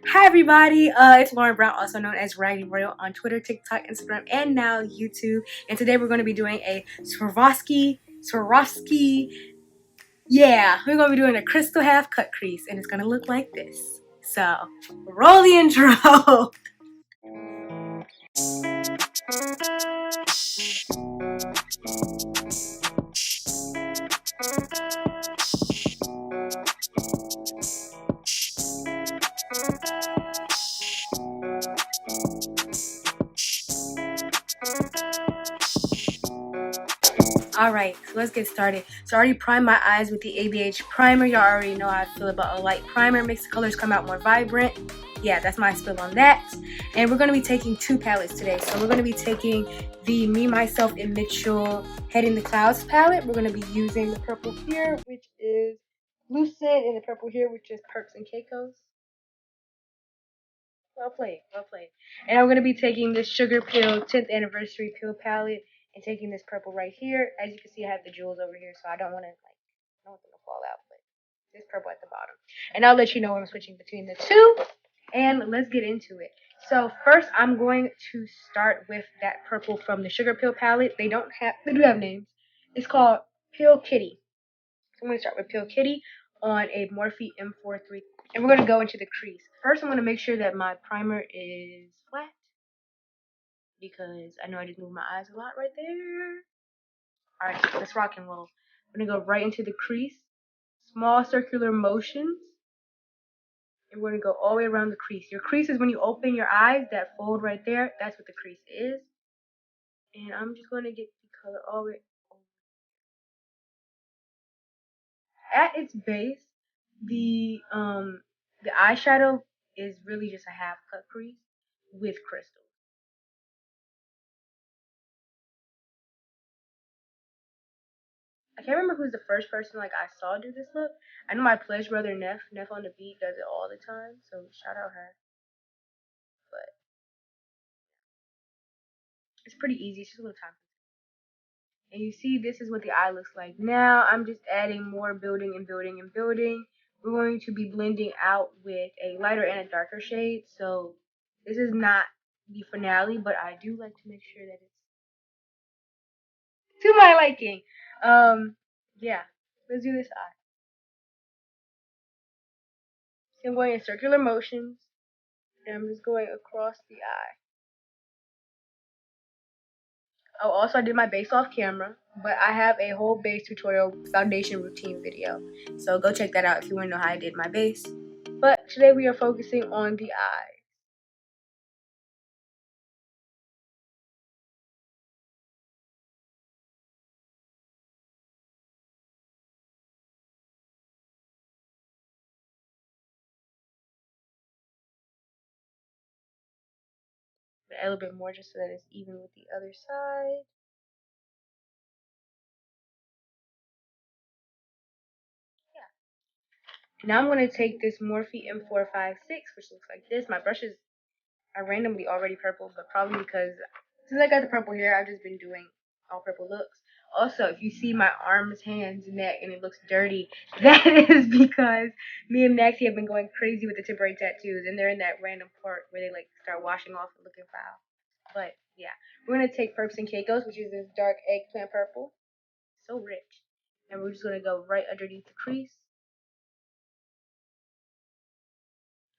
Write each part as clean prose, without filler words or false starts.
Hi everybody, it's Lauren Brown, also known as Raggedyroyal on Twitter, TikTok, Instagram, and now YouTube. And today we're going to be doing a Swarovski. Yeah, we're going to be doing a crystal half cut crease, and it's going to look like this. So, roll the intro. Alright, so let's get started. So I already primed my eyes with the ABH primer. Y'all already know how I feel about a light primer. Makes the colors come out more vibrant. Yeah, that's my spill on that. And we're going to be taking two palettes today. So we're going to be taking the Me, Myself, and Mitchell Head in the Clouds palette. We're going to be using the purple here, which is Lucid, and the purple here, which is Perks and Caicos. Well played, well played. And I'm going to be taking this Sugar Pill 10th Anniversary Pill palette and taking this purple right here. As you can see, I have the jewels over here, so I don't want them to fall out, but this purple at the bottom. And I'll let you know when I'm switching between the two. And let's get into it. So first, I'm going to start with that purple from the Sugar Pill palette. They do have names. It's called Pill Kitty. So I'm going to start with Pill Kitty on a Morphe M43. And we're going to go into the crease. First, I'm going to make sure that my primer is flat, because I know I just moved my eyes a lot right there. Alright, so let's rock and roll. I'm going to go right into the crease. Small circular motions. And we're going to go all the way around the crease. Your crease is when you open your eyes, that fold right there. That's what the crease is. And I'm just going to get the color all the way over. At its base, the eyeshadow is really just a half cut crease with crystals. I can't remember who's the first person I saw do this look. I know my pledge brother Neff on the beat does it all the time, so shout out her. But it's pretty easy, it's just a little time. And you see, this is what the eye looks like. Now I'm just adding more building and building and building. We're going to be blending out with a lighter and a darker shade. So this is not the finale, but I do like to make sure that it's to my liking. Yeah, let's do this eye. So I'm going in circular motions, and I'm just going across the eye. Oh, also I did my base off camera, but I have a whole base tutorial foundation routine video. So go check that out if you want to know how I did my base. But today we are focusing on the eye. A little bit more just so that it's even with the other side. Yeah. Now I'm going to take this Morphe M456, which looks like this. My brushes are randomly already purple, but probably because since I got the purple hair, I've just been doing all purple looks. Also, if you see my arms, hands, neck, and it looks dirty, that is because me and Maxie have been going crazy with the temporary tattoos, and they're in that random part where they start washing off and looking foul. But yeah, we're gonna take Perps and Caicos, which is this dark eggplant purple, so rich, and we're just gonna go right underneath the crease.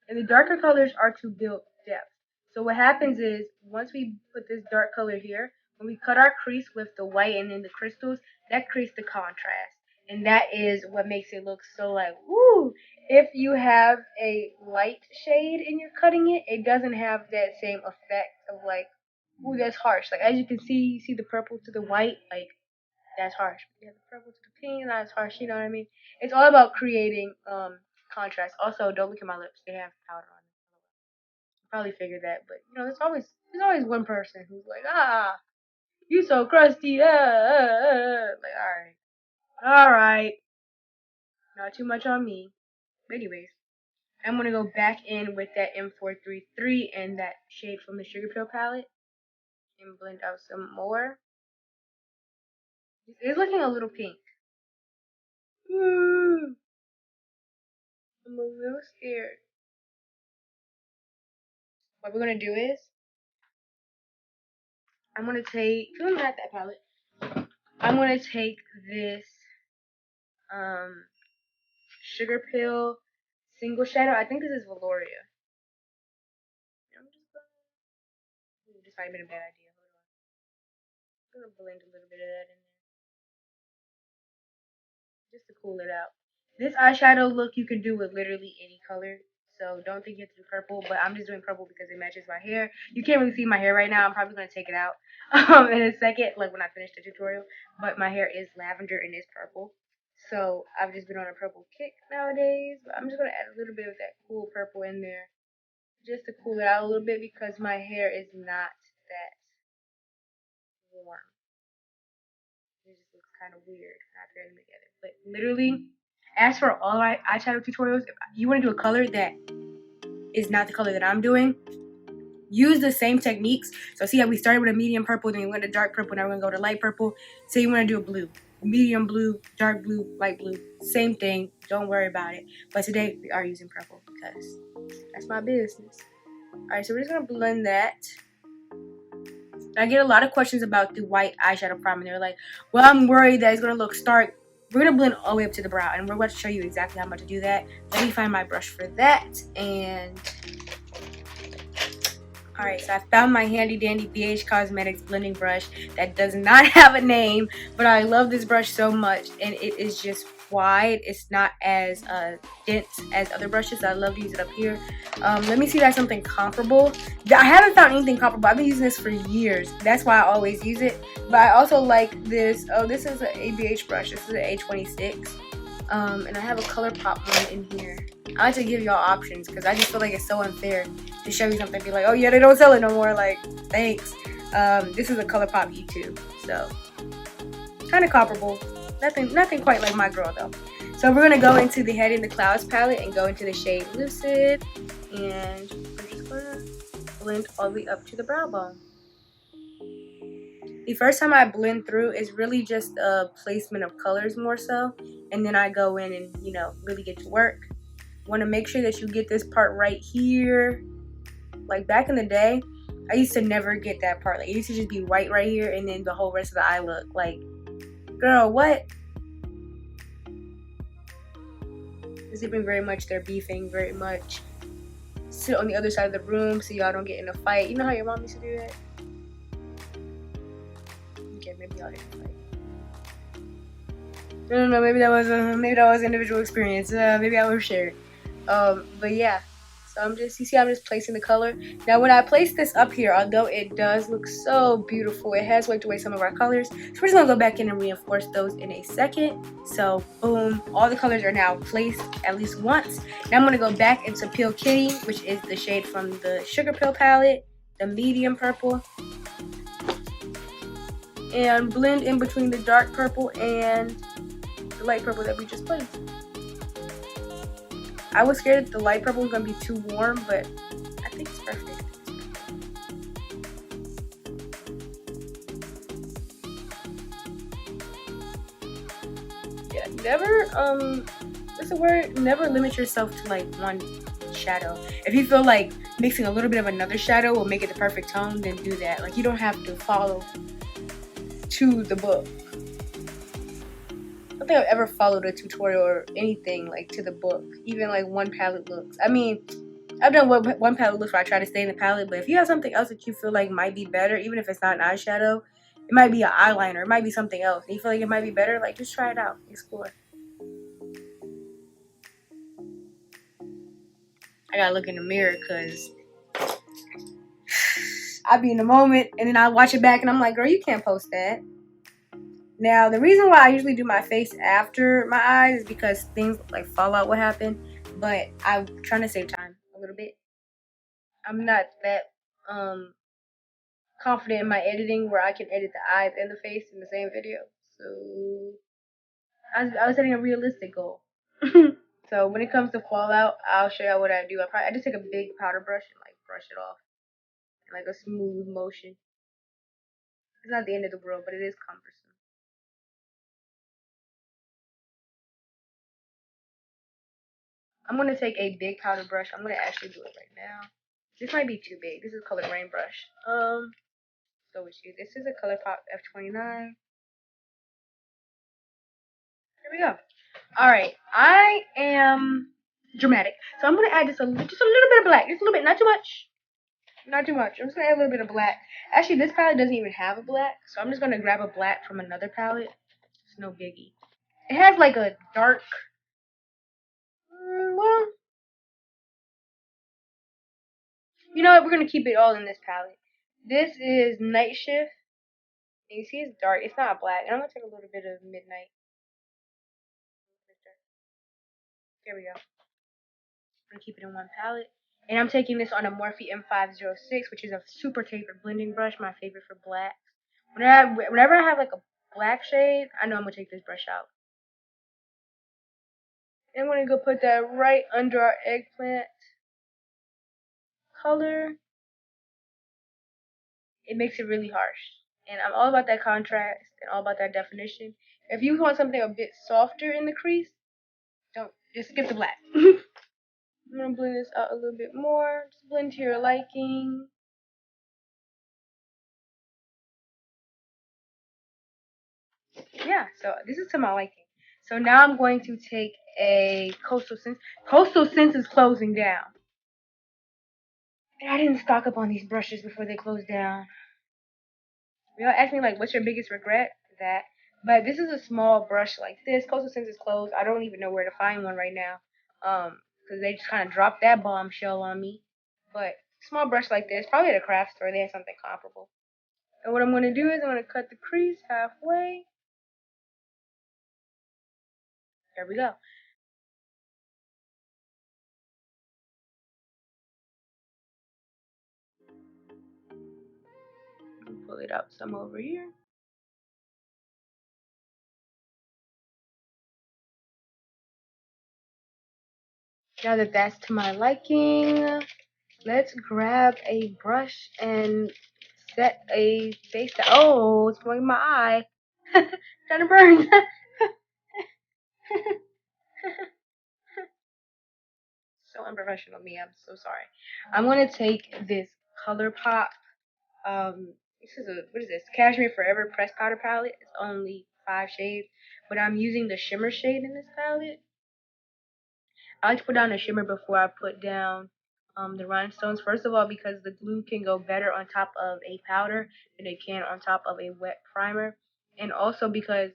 And the darker colors are to build depth. So what happens is, once we put this dark color here, when we cut our crease with the white and then the crystals, that creates the contrast. And that is what makes it look so woo! If you have a light shade and you're cutting it, it doesn't have that same effect of ooh, that's harsh. As you can see, you see the purple to the white, that's harsh. You have the purple to the pink, that's harsh, you know what I mean? It's all about creating contrast. Also, don't look at my lips; they have powder on them. You probably figured that, but there's always one person who's like, you so crusty. All right, not too much on me. But anyways, I'm gonna go back in with that M433 and that shade from the Sugar Pill palette and blend out some more. It's looking a little pink. I'm a little scared. what we're gonna do is I'm gonna take not that palette. I'm gonna take this sugar pill single shadow. I think this is Valoria. I'm just gonna this might have been a bad idea. Hold on. I'm gonna blend a little bit of that in there. Just to cool it out. This eyeshadow look you can do with literally any color. So don't think you have to do purple, but I'm just doing purple because it matches my hair. You can't really see my hair right now. I'm probably going to take it out in a second, like when I finish the tutorial. But my hair is lavender and it's purple. So I've just been on a purple kick nowadays. But I'm just going to add a little bit of that cool purple in there just to cool it out a little bit because my hair is not that warm. It just looks kind of weird when I pair them together. But literally, as for all my eyeshadow tutorials, if you want to do a color that is not the color that I'm doing, use the same techniques. So see how we started with a medium purple, then we went to dark purple, now we're going to go to light purple. Say you want to do a blue. Medium blue, dark blue, light blue. Same thing. Don't worry about it. But today, we are using purple because that's my business. Alright, so we're just going to blend that. I get a lot of questions about the white eyeshadow primer. They're like, well, I'm worried that it's going to look stark. We're going to blend all the way up to the brow, and we're going to show you exactly how I'm about to do that. Let me find my brush for that, and alright, so I found my handy dandy BH Cosmetics blending brush that does not have a name, but I love this brush so much, and it is just wide. It's not as dense as other brushes. I love to use it up here. Let me see if that's something comparable. I haven't found anything comparable. I've been using this for years. That's why I always use it. But I also like this. Oh, this is an ABH brush. This is an A26. And I have a ColourPop one in here. I like to give y'all options because I just feel like it's so unfair to show you something and be like, oh yeah, they don't sell it no more. Like, thanks. This is a ColourPop E2, so kind of comparable. Nothing quite like my girl though. So we're gonna go into the Head in the Clouds palette and go into the shade Lucid, and we're just gonna blend all the way up to the brow bone. The first time I blend through is really just a placement of colors more so, and then I go in and, you know, really get to work. Want to make sure that you get this part right here. Like back in the day, I used to never get that part. Like it used to just be white right here, and then the whole rest of the eye look like, girl, what? Zipping very much, they're beefing very much. Sit on the other side of the room so y'all don't get in a fight. You know how your mom used to do that? Okay, maybe y'all didn't fight. No, maybe that was individual experience. Maybe I overshared. But yeah. So you see I'm just placing the color. Now when I place this up here, although it does look so beautiful, it has wiped away some of our colors. So we're just gonna go back in and reinforce those in a second. So boom, all the colors are now placed at least once. Now I'm gonna go back into Peel Kitty, which is the shade from the Sugar Pill palette, the medium purple, and blend in between the dark purple and the light purple that we just placed. I was scared that the light purple was going to be too warm, but I think it's perfect. Yeah, never limit yourself to like one shadow. If you feel like mixing a little bit of another shadow will make it the perfect tone, then do that. Like you don't have to follow to the book. I don't think I've ever followed a tutorial or anything like to the book, even like one palette looks. I mean, I've done one palette looks where I try to stay in the palette, but if you have something else that you feel like might be better, even if it's not an eyeshadow, it might be an eyeliner, it might be something else, and you feel like it might be better, like just try it out, explore. I gotta look in the mirror because I be in the moment and then I watch it back and I'm like, girl, you can't post that. Now, the reason why I usually do my face after my eyes is because things like fallout will happen, but I'm trying to save time a little bit. I'm not that confident in my editing where I can edit the eyes and the face in the same video. So I was setting a realistic goal. So when it comes to fallout, I'll show you what I do. I just take a big powder brush and like brush it off in like a smooth motion. It's not the end of the world, but it is cumbersome. I'm going to take a big powder brush. I'm going to actually do it right now. This might be too big. This is colored rain brush. Go with you. This is a ColourPop F29. Here we go. Alright, I am dramatic. So I'm going to add just a little bit of black. Just a little bit, not too much. Not too much. I'm just going to add a little bit of black. Actually, this palette doesn't even have a black. So I'm just going to grab a black from another palette. It's no biggie. It has like a dark... well, you know what? We're going to keep it all in this palette. This is Night Shift. And you see it's dark. It's not black. And I'm going to take a little bit of Midnight. Here we go. I'm going to keep it in one palette. And I'm taking this on a Morphe M506, which is a super tapered blending brush, my favorite for blacks. Whenever I have like a black shade, I know I'm going to take this brush out. And I'm going to go put that right under our eggplant color. It makes it really harsh. And I'm all about that contrast and all about that definition. If you want something a bit softer in the crease, don't just skip the black. I'm going to blend this out a little bit more. Just blend to your liking. Yeah, so this is to my liking. So now I'm going to take a Coastal Scents. Coastal Scents is closing down. And I didn't stock up on these brushes before they closed down. Y'all ask me, like, what's your biggest regret? That. But this is a small brush like this. Coastal Scents is closed. I don't even know where to find one right now. Because they just kind of dropped that bombshell on me. But small brush like this, probably at a craft store, they have something comparable. And what I'm going to do is I'm going to cut the crease halfway. There we go. Pull it up some over here. Now that that's to my liking, let's grab a brush and set a face. Oh, it's going in my eye. Trying to burn. So unprofessional, me. I'm so sorry. I'm gonna take this ColourPop. This is what is this? Cashmere Forever Pressed Powder palette. It's only 5 shades, but I'm using the shimmer shade in this palette. I like to put down a shimmer before I put down the rhinestones. First of all, because the glue can go better on top of a powder than it can on top of a wet primer. And also because,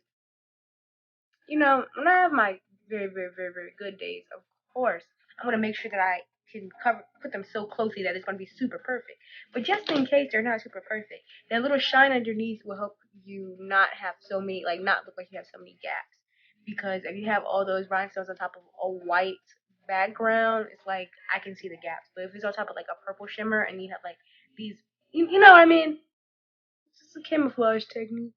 you know, when I have my very, very, very, very good days, of course, I'm going to make sure that I can put them so closely that it's going to be super perfect. But just in case they're not super perfect, that little shine underneath will help you not have so many, like, not look like you have so many gaps. Because if you have all those rhinestones on top of a white background, it's like I can see the gaps. But if it's on top of like a purple shimmer and you have like these, you know what I mean? It's just a camouflage technique.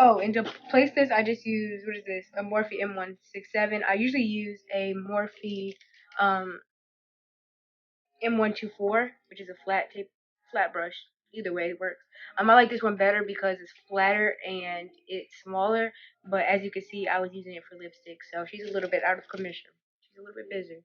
Oh, and to place this, I just use, what is this? A Morphe M167. I usually use a Morphe M124, which is a flat brush. Either way, it works. I like this one better because it's flatter and it's smaller. But as you can see, I was using it for lipstick, so she's a little bit out of commission. She's a little bit busy.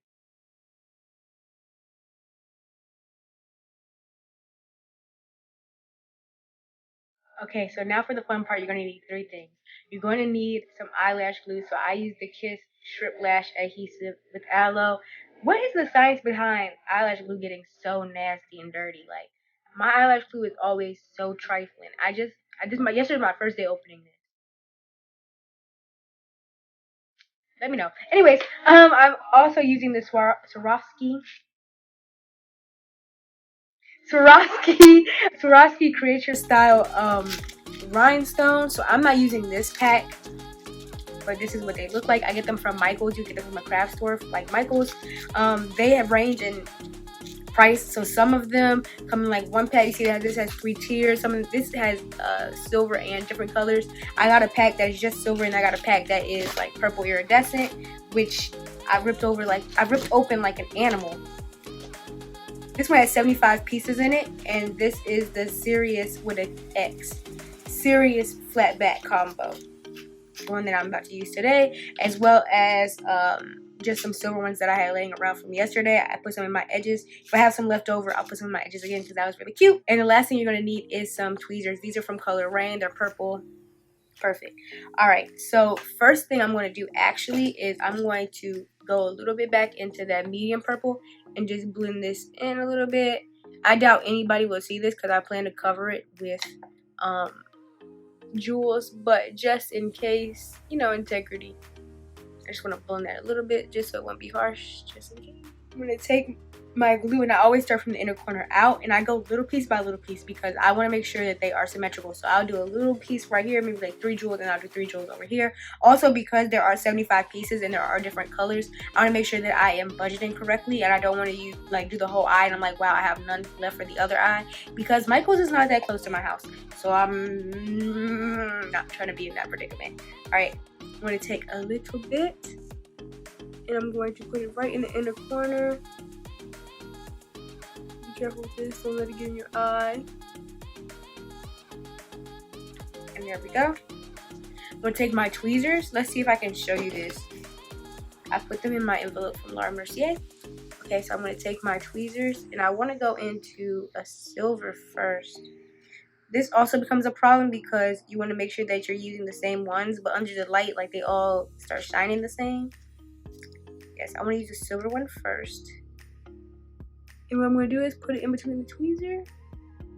Okay, so now for the fun part, you're going to need 3 things. You're going to need some eyelash glue. So I use the Kiss Strip Lash Adhesive with aloe. What is the science behind eyelash glue getting so nasty and dirty? Like, my eyelash glue is always so trifling. Yesterday was my first day opening this. Let me know. Anyways, I'm also using the Swarovski Create Your Style rhinestone. So I'm not using this pack, but this is what they look like. I get them from Michael's. You get them from a craft store like Michael's. They have range in price. So some of them come in like one pack. You see that this has 3 tiers. This has silver and different colors. I got a pack that is just silver, and I got a pack that is like purple iridescent, which I ripped open like an animal. This one has 75 pieces in it, and this is the Serious with an X. Serious flat back combo. The one that I'm about to use today, as well as just some silver ones that I had laying around from yesterday. I put some in my edges. If I have some left over, I'll put some in my edges again because that was really cute. And the last thing you're going to need is some tweezers. These are from Color Rain. They're purple. Perfect. All right, so first thing I'm going to do actually is I'm going to go a little bit back into that medium purple and just blend this in a little bit. I doubt anybody will see this because I plan to cover it with jewels, but just in case, you know, integrity, I just want to blend that a little bit just so it won't be harsh, just in case. I'm going to take my glue, and I always start from the inner corner out, and I go little piece by little piece because I want to make sure that they are symmetrical. So I'll do a little piece right here, maybe like 3 jewels, and I'll do 3 jewels over here. Also, because there are 75 pieces and there are different colors, I want to make sure that I am budgeting correctly, and I don't want to use like do the whole eye and I'm like, wow, I have none left for the other eye, because Michael's is not that close to my house, so I'm not trying to be in that predicament. All right, I'm going to take a little bit and I'm going to put it right in the inner corner. Be careful with this, don't let it get in your eye. And there we go. I'm going to take my tweezers. Let's see if I can show you this. I put them in my envelope from Laura Mercier. Okay, so I'm going to take my tweezers and I want to go into a silver first. This also becomes a problem because you want to make sure that you're using the same ones, but under the light, like they all start shining the same. Yes, I'm going to use a silver one first. And what I'm going to do is put it in between the tweezer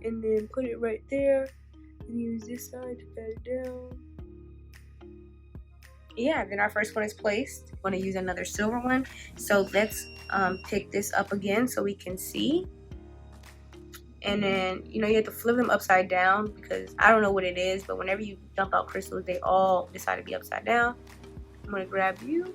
and then put it right there and use this side to pat it down. Yeah, then our first one is placed. I'm going to use another silver one. So let's pick this up again so we can see. And then, you know, you have to flip them upside down because I don't know what it is, but whenever you dump out crystals, they all decide to be upside down. I'm going to grab you.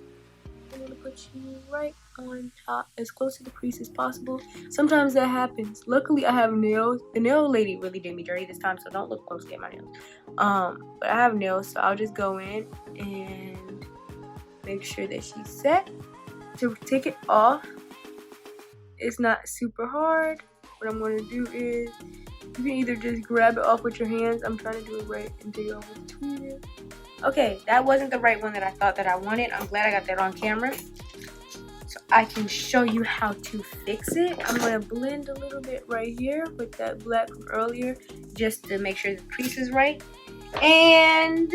I'm going to put you right on top, as close to the crease as possible. Sometimes that happens. Luckily, I have nails. The nail lady really did me dirty this time, so don't look closely at my nails. But I have nails, so I'll just go in and make sure that she's set. To take it off, it's not super hard. What I'm going to do is, you can either just grab it off with your hands. I'm trying to do it right and take it off with the tweezer. Okay, that wasn't the right one that I thought that I wanted. I'm glad I got that on camera, so I can show you how to fix it. I'm going to blend a little bit right here with that black from earlier, just to make sure the crease is right. And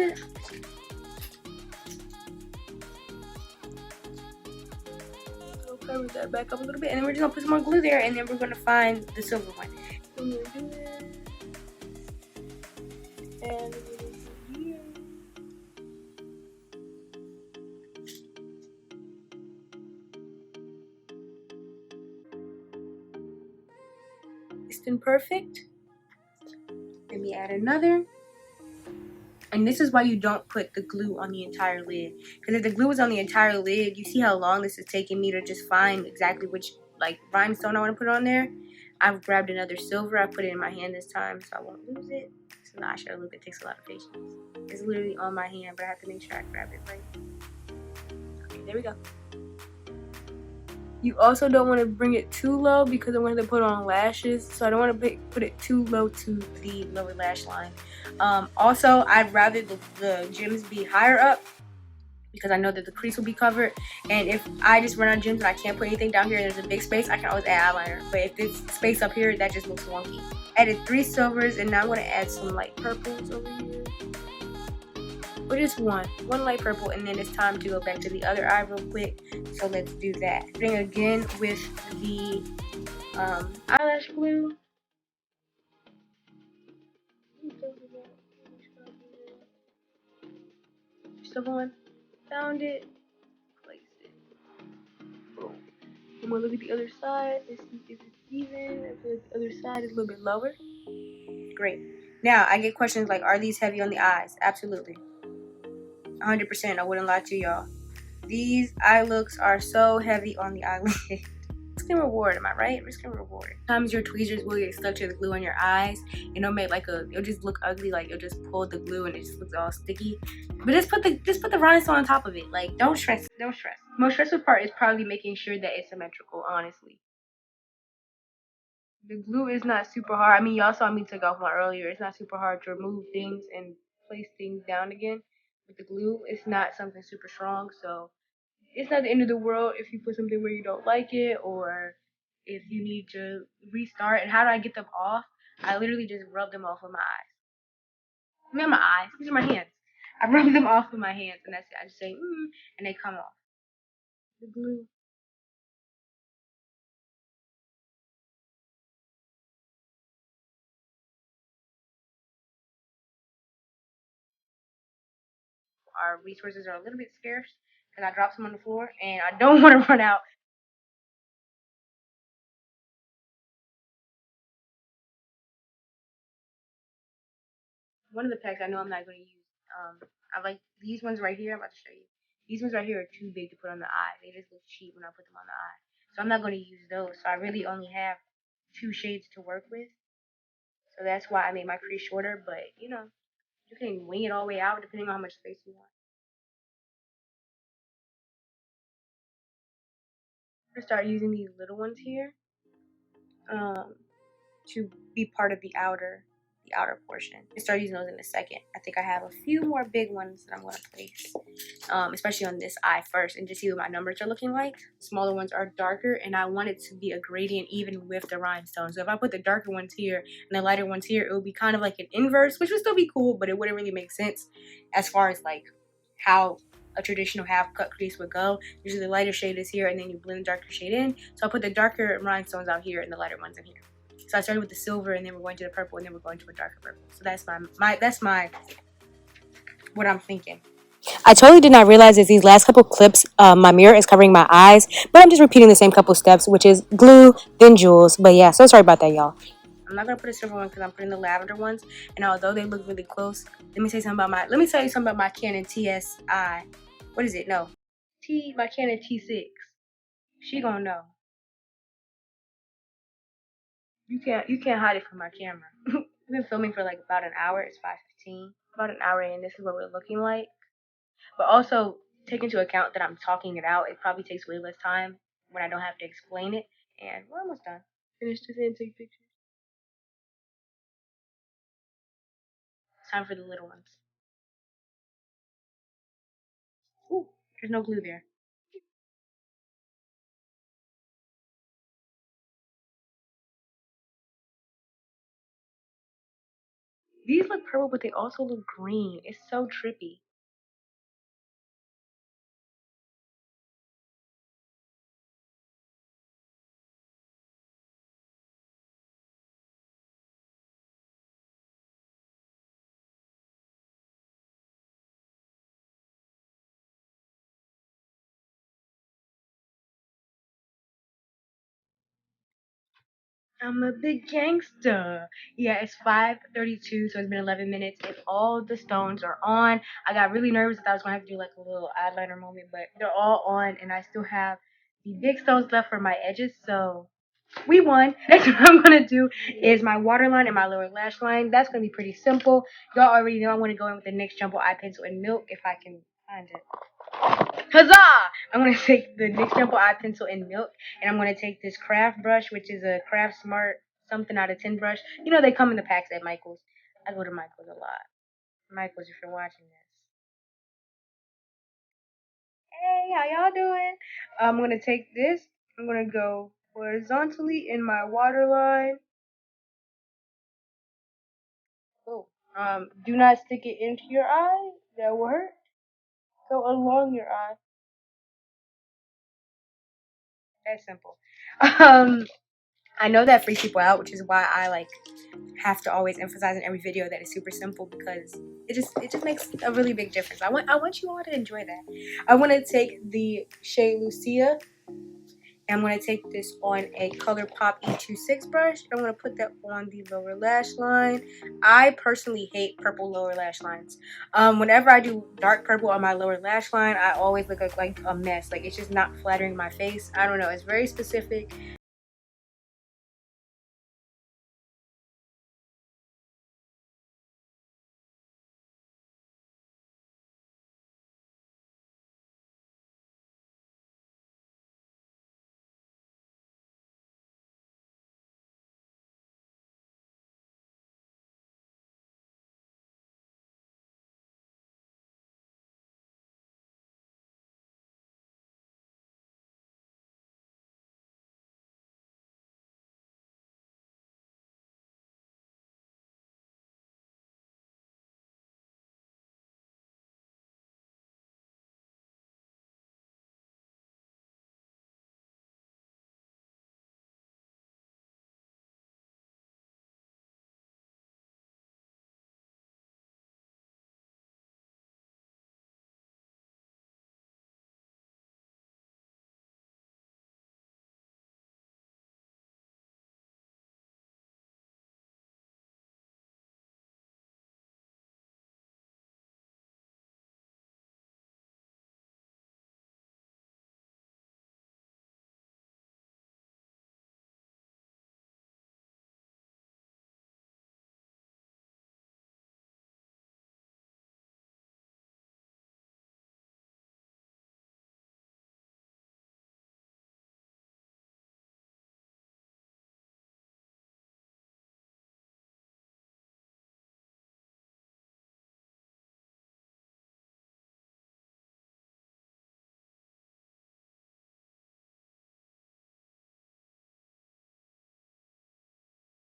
I'll cover that back up a little bit, and then we're just going to put some more glue there, and then we're going to find the silver one. So I'm going to do this, and it's perfect. Let me add another. And this is why you don't put the glue on the entire lid. Because if the glue was on the entire lid, you see how long this is taking me to just find exactly which like rhinestone I want to put on there. I've grabbed another silver. I put it in my hand this time so I won't lose it. It's an eyeshadow look. It takes a lot of patience. It's literally on my hand, but I have to make sure I grab it right. Okay, there we go. You also don't want to bring it too low because I'm going to put on lashes. So I don't want to put it too low to the lower lash line. Also, I'd rather the gems be higher up because I know that the crease will be covered. And if I just run out of gems and I can't put anything down here and there's a big space, I can always add eyeliner. But if there's space up here, that just looks wonky. Added 3 silvers, and now I'm going to add some light purples over here. Or just one light purple, and then it's time to go back to the other eye real quick. So let's do that. Starting again with the eyelash glue. Silver one, found it, place it. Boom. And we'll look at the other side. Let's see if it's even. I feel like the other side is a little bit lower. Great. Now I get questions like, are these heavy on the eyes? Absolutely. 100%. I wouldn't lie to y'all. These eye looks are so heavy on the eyelid. Risk and reward, am I right? Risk and reward. Sometimes your tweezers will get stuck to the glue on your eyes, and it'll make like it'll just look ugly. Like you'll just pull the glue and it just looks all sticky. But just put the rhinestone on top of it. Like don't stress. Don't stress. The most stressful part is probably making sure that it's symmetrical. Honestly, the glue is not super hard. I mean, y'all saw me take off one earlier. It's not super hard to remove things and place things down again. With the glue, it's not something super strong, so It's not the end of the world if you put something where you don't like it, or if you need to restart. And how do I get them off? I literally just rub them off with my eyes. I mean, my eyes. These are my hands. I rub them off with my hands, and that's it. I just say, and they come off. The glue. Our resources are a little bit scarce because I dropped some on the floor, and I don't want to run out. One of the packs I know I'm not going to use. I like these ones right here. I'm about to show you. These ones right here are too big to put on the eye. They just look cheap when I put them on the eye. So I'm not going to use those. So I really only have two shades to work with. So that's why I made my crease shorter. But you can wing it all the way out depending on how much space you want. I'm gonna start using these little ones here. Um, to be part of the outer portion. I start using those in a second. I think I have a few more big ones that I'm going to place, especially on this eye first, and just see what my numbers are looking like. Smaller ones are darker, and I want it to be a gradient even with the rhinestone. So if I put the darker ones here and the lighter ones here, it would be kind of like an inverse, which would still be cool, but it wouldn't really make sense as far as like how a traditional half cut crease would go. Usually the lighter shade is here, and then you blend the darker shade in. So I'll put the darker rhinestones out here and the lighter ones in here. So I started with the silver, and then we're going to the purple, and then we're going to a darker purple. So that's my what I'm thinking. I totally did not realize that these last couple clips, my mirror is covering my eyes, but I'm just repeating the same couple steps, which is glue, then jewels. But yeah, so sorry about that, y'all. I'm not gonna put a silver one because I'm putting the lavender ones, and although they look really close, let me tell you something about my Canon TSI. What is it? No, my Canon T6. She gonna know. You can't hide it from my camera. We've been filming for like about an hour. It's 5:15. About an hour in, this is what we're looking like. But also take into account that I'm talking it out. It probably takes way less time when I don't have to explain it. And we're almost done. Finish this and take pictures. It's time for the little ones. Ooh, there's no glue there. These look purple, but they also look green. It's so trippy. I'm a big gangster. Yeah, it's 5:32, so it's been 11 minutes, and all the stones are on. I got really nervous that I was gonna have to do like a little eyeliner moment, but they're all on, and I still have the big stones left for my edges. So we won. Next, what I'm gonna do is my waterline and my lower lash line. That's gonna be pretty simple. Y'all already know I'm gonna go in with the NYX Jumbo Eye Pencil in Milk if I can find it. Huzzah! I'm going to take the NYX Jumbo Eye Pencil in Milk, and I'm going to take this craft brush, which is a Craft Smart something out of 10 brush. You know, they come in the packs at Michael's. I go to Michael's a lot. Michael's, if you're watching this. Hey, how y'all doing? I'm going to take this. I'm going to go horizontally in my waterline. Oh, do not stick it into your eye. That will hurt. Go along your eye. That's simple. Um, I know that freaks people out, which is why I like have to always emphasize in every video that it's super simple because it just makes a really big difference. I want you all to enjoy that. I want to take the shade Lucia, and I'm going to take this on a ColourPop E26 brush. I'm going to put that on the lower lash line. I personally hate purple lower lash lines. Whenever I do dark purple on my lower lash line, I always look like a mess. Like, it's just not flattering my face. I don't know. It's very specific.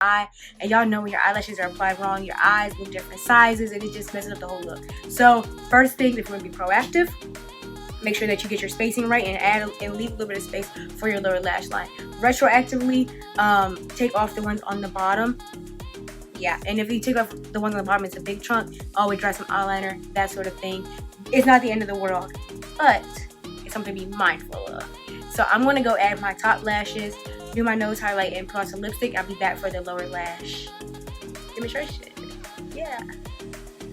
eye, and y'all know when your eyelashes are applied wrong, your eyes look different sizes, and it just messes up the whole look. So first thing, if you want to be proactive, make sure that you get your spacing right and add and leave a little bit of space for your lower lash line. Retroactively, take off the ones on the bottom. Yeah, and if you take off the ones on the bottom, it's a big chunk. Always dry some eyeliner, that sort of thing. It's not the end of the world, but it's something to be mindful of. So I'm gonna go add my top lashes, do my nose highlight, and put on some lipstick. I'll be back for the lower lash demonstration. Yeah.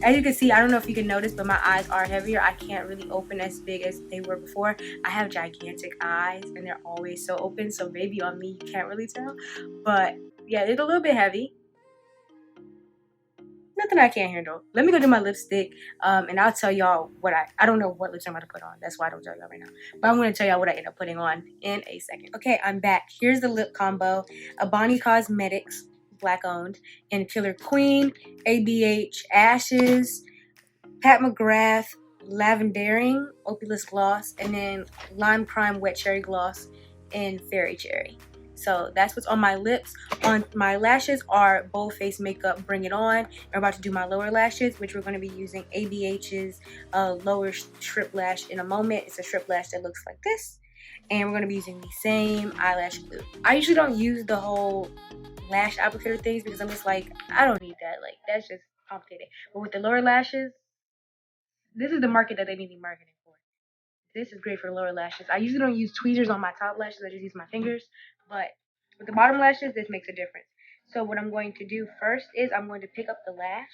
As you can see, I don't know if you can notice, but my eyes are heavier. I can't really open as big as they were before. I have gigantic eyes, and they're always so open, so maybe on me you can't really tell. But yeah, it's a little bit heavy. Nothing I can't handle. Let me go do my lipstick, and I'll tell y'all what I don't know what lipstick I'm going to put on. That's why I don't tell y'all right now. But I'm going to tell y'all what I end up putting on in a second. Okay, I'm back. Here's the lip combo. Abani Cosmetics, black owned, and Killer Queen, ABH Ashes, Pat McGrath, Lavendering, Opulous Gloss, and then Lime Crime Wet Cherry Gloss in Fairy Cherry. So that's what's on my lips. On my lashes are Bold Face Makeup Bring It On. We're about to do my lower lashes, which we're going to be using ABH's lower strip lash in a moment. It's a strip lash that looks like this. And we're going to be using the same eyelash glue. I usually don't use the whole lash applicator things because I'm just like, I don't need that. Like, that's just complicated. But with the lower lashes, this is the market that they need to be marketing for. This is great for lower lashes. I usually don't use tweezers on my top lashes. I just use my fingers. But with the bottom lashes, this makes a difference. So what I'm going to do first is I'm going to pick up the lash.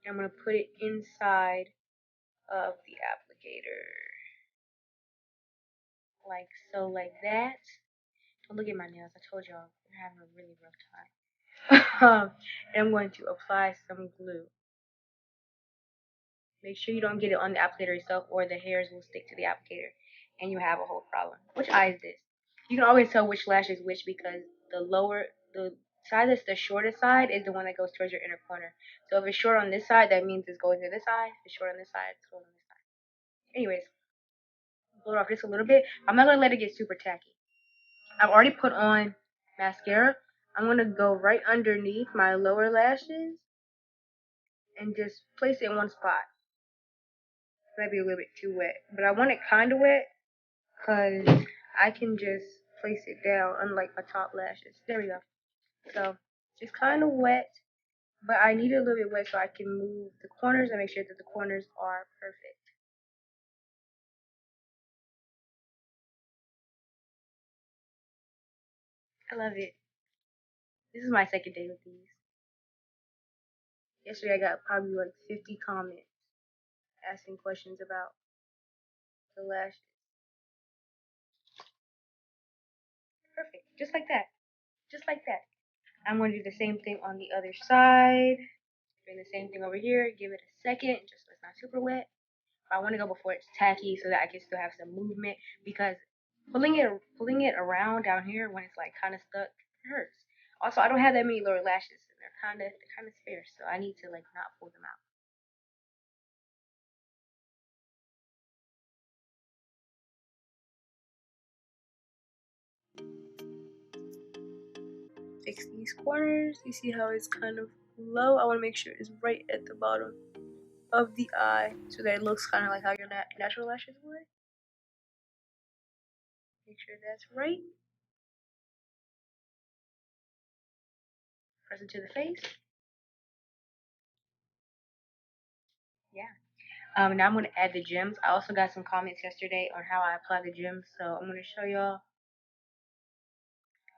And I'm going to put it inside of the applicator. Like so, like that. Don't look at my nails. I told y'all we're having a really rough time. And I'm going to apply some glue. Make sure you don't get it on the applicator itself or the hairs will stick to the applicator and you have a whole problem. Which eye is this? You can always tell which lash is which because the side that's the shortest side is the one that goes towards your inner corner. So if it's short on this side, that means it's going to this eye. If it's short on this side, it's going on this side. Anyways, blow it off just a little bit. I'm not going to let it get super tacky. I've already put on mascara. I'm going to go right underneath my lower lashes and just place it in one spot. Might be a little bit too wet, but I want it kind of wet because I can just place it down unlike my top lashes. There we go. So it's kind of wet, but I need it a little bit wet so I can move the corners and make sure that the corners are perfect. I love it. This is my second day with these. Yesterday I got probably like 50 comments asking questions about the lashes. Perfect. Just like that. Just like that. I'm going to do the same thing on the other side. Doing the same thing over here. Give it a second, just so it's not super wet. I want to go before it's tacky so that I can still have some movement because pulling it around down here when it's like kind of stuck hurts. Also, I don't have that many lower lashes, and they're kind of sparse, so I need to like not pull them out. Fix these corners. You see how it's kind of low? I want to make sure it's right at the bottom of the eye so that it looks kind of like how your natural lashes would. Make sure that's right. Press it to the face. Yeah. Now I'm going to add the gems. I also got some comments yesterday on how I apply the gems, so I'm going to show y'all.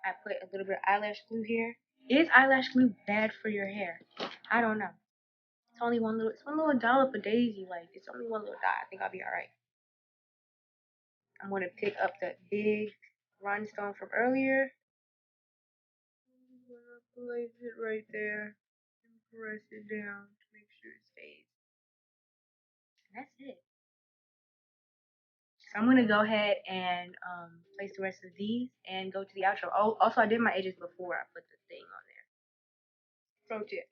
I put a little bit of eyelash glue here. Is eyelash glue bad for your hair? I don't know. It's only one little dollop of daisy. Like, it's only one little dot. I think I'll be alright. I'm going to pick up the big rhinestone from earlier. I'm going to place it right there and press it down to make sure it stays. And that's it. So I'm going to go ahead and place the rest of these and go to the outro. Oh, also, I did my edges before I put the thing on there. Pro tip.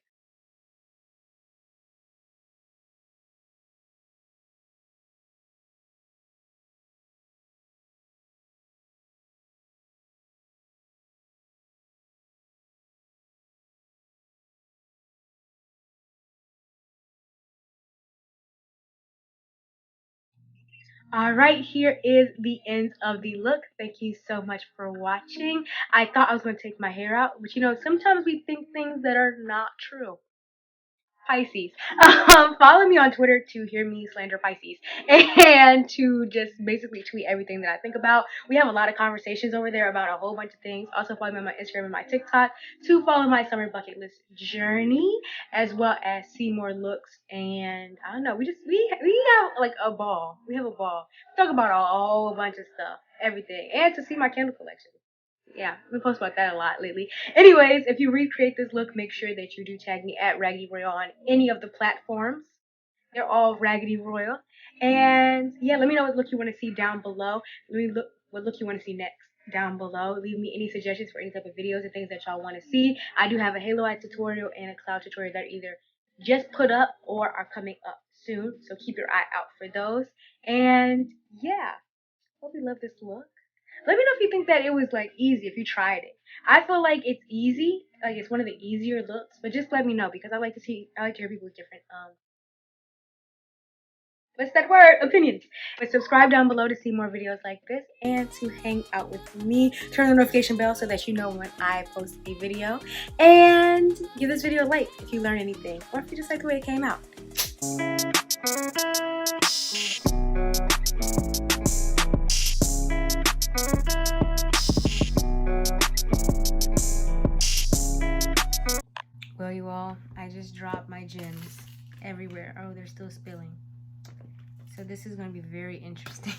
Alright, here is the end of the look. Thank you so much for watching. I thought I was going to take my hair out, but you know, sometimes we think things that are not true. Pisces. Follow me on Twitter to hear me slander Pisces and to just basically tweet everything that I think about. We have a lot of conversations over there about a whole bunch of things. Also follow me on my Instagram and my TikTok to follow my summer bucket list journey, as well as see more looks. And I don't know, we have like a ball. We have a ball. We talk about a whole bunch of stuff, everything, and to see my candle collection. Yeah, we post about that a lot lately. Anyways, if you recreate this look, make sure that you do tag me at Raggedyroyal on any of the platforms. They're all Raggedyroyal. And yeah, let me know what look you want to see down below. Let me look what look you want to see next down below. Leave me any suggestions for any type of videos and things that y'all want to see. I do have a Halo Eye tutorial and a Cloud tutorial that are either just put up or are coming up soon. So keep your eye out for those. And yeah, hope you love this look. Let me know if you think that it was like easy if you tried it. I feel like it's easy, like it's one of the easier looks, but just let me know because I like to hear people's different what's that word? Opinions. But subscribe down below to see more videos like this and to hang out with me. Turn the notification bell so that you know when I post a video. And give this video a like if you learn anything or if you just like the way it came out. Well, you all, I just dropped my gems everywhere. Oh, they're still spilling. So this is going to be very interesting.